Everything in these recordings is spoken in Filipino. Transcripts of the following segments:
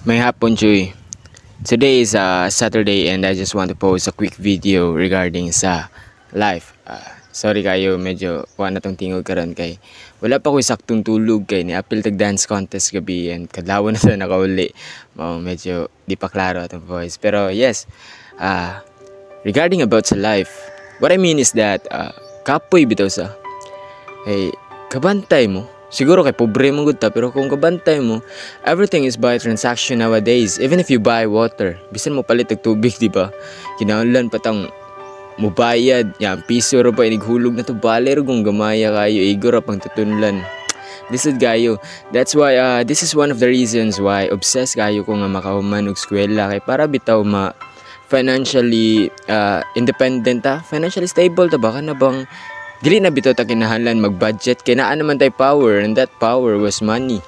May hapon, Chuy. Today is Saturday and I just want to post a quick video regarding sa life. Sorry kayo, medyo kuha na tong tingog karon kay wala pa ko saktong tulog kay ni-appeal tag dance contest gabi and kadlaw na sa nakauli. Medyo di pa klaro atong voice. Pero yes, regarding about sa life, what I mean is that kapoy bitaw sa hey, kabantay mo. Siguro kay pobre mo gud ta, pero kung kabantay mo, everything is by transaction nowadays. Even if you buy water, bisan mo palit og tubig, di ba? Kinahanglan patang mubayad, yan piso ra pa inighulog na to baler kung gamaya kayo, igor ra pang tutunlan. This is gayo. That's why this is one of the reasons why obsessed kayo ko nga makahuman og eskwela kay para bitaw financially independent ta, financially stable ta ba kana bang dili na bitaw ta kinahanglan mag-budget kay naa naman tay power, and that power was money.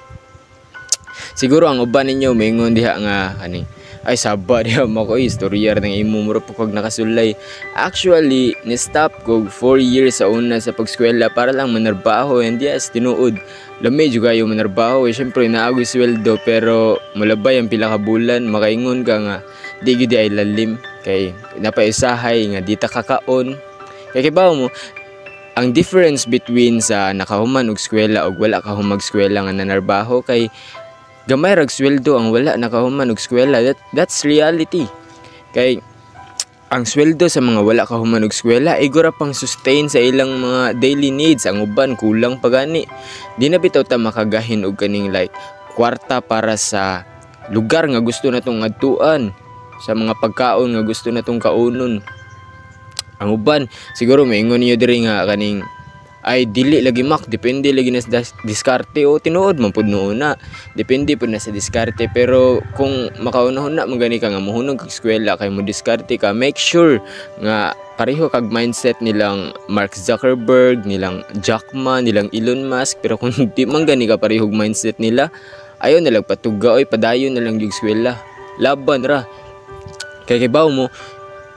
Siguro ang uban ninyo maingon diha nga ani ay saba diha mako istorya ng imo mura pag nakasulay. Actually ni stop ko 4 years sa una sa pagskwela para lang manarbaho, and yes tinuod lamay jud kayo manarbaho syempre naagoy sweldo pero mulabay ang pila ka bulan makaingon ka nga di gyud ay lalim kay napaisahay nga di ta kakaon kay kibaw mo. Ang difference between sa nakahuman og eskwela ug wala ka humag eskwela nga nanarbaho kay gamay rag sweldo ang wala nakahuman og eskwela. That's reality. Kay ang sweldo sa mga wala ka human og eskwela ay gura pang sustain sa ilang mga daily needs. Ang uban kulang pa gani. Di na bitaw ta makagahin og kaning like kwarta para sa lugar nga gusto natong adtuan, sa mga pagkaon nga gusto natong kaunon. Ang uban siguro maingon niyo diri nga kaning ay dili lagi mak depende lagi na sa diskarte o tinuod man pud noona depende pud na sa diskarte. Pero kung makaunahon na magani ka nga mohunog kag eskwela kay mo diskarte ka, make sure nga pareho kag mindset nilang Mark Zuckerberg, nilang Jack Ma, nilang Elon Musk. Pero kung di man gani ka pareho mindset nila, ayo na lang patuga oy padayon na lang yung eskwela, laban ra kay kibaw mo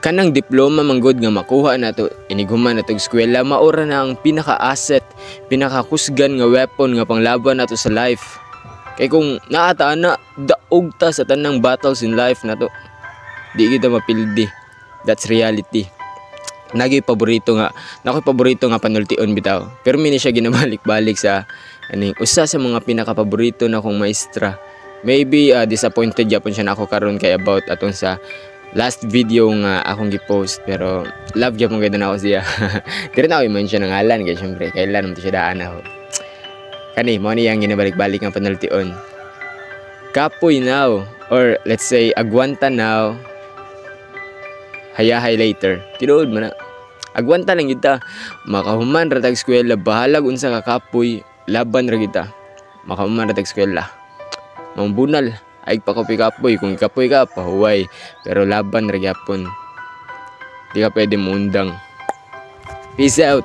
kanang diploma manggod nga makuha na to iniguman na to eskwela maura na ang pinaka-asset, pinaka-kusgan nga weapon nga panglaban nato sa life. Kay kung naata na daog ta sa tanang battles in life na to, di kita mapildi. That's reality. Nakoy paborito nga panultion bitaw. Pero mini siya ginabalik-balik sa aning usa sa mga pinaka-paborito na kong maestra. Maybe disappointed yapon siya na ako karon kay about atong sa last video nga akong gi-post, pero love gyud mo gid na ako siya. Dire na ako i-mention ang ngalan kay syempre kailan mo siya daan ako. Kani mo ni yang ginabalik-balik nga panultion. Kapoy now, or let's say agwanta now, hayahay later. Tinuod man na. Agwanta lang kita. Makahuman ra tag eskwela, bahalag unsa ka kapoy, laban ra kita. Makahuman ra tag eskwela. Mambunal ay pakopi kapoy, kung kapoy ka pahuway, pero laban ra gyapon. Di ka pwede mundang. Peace out.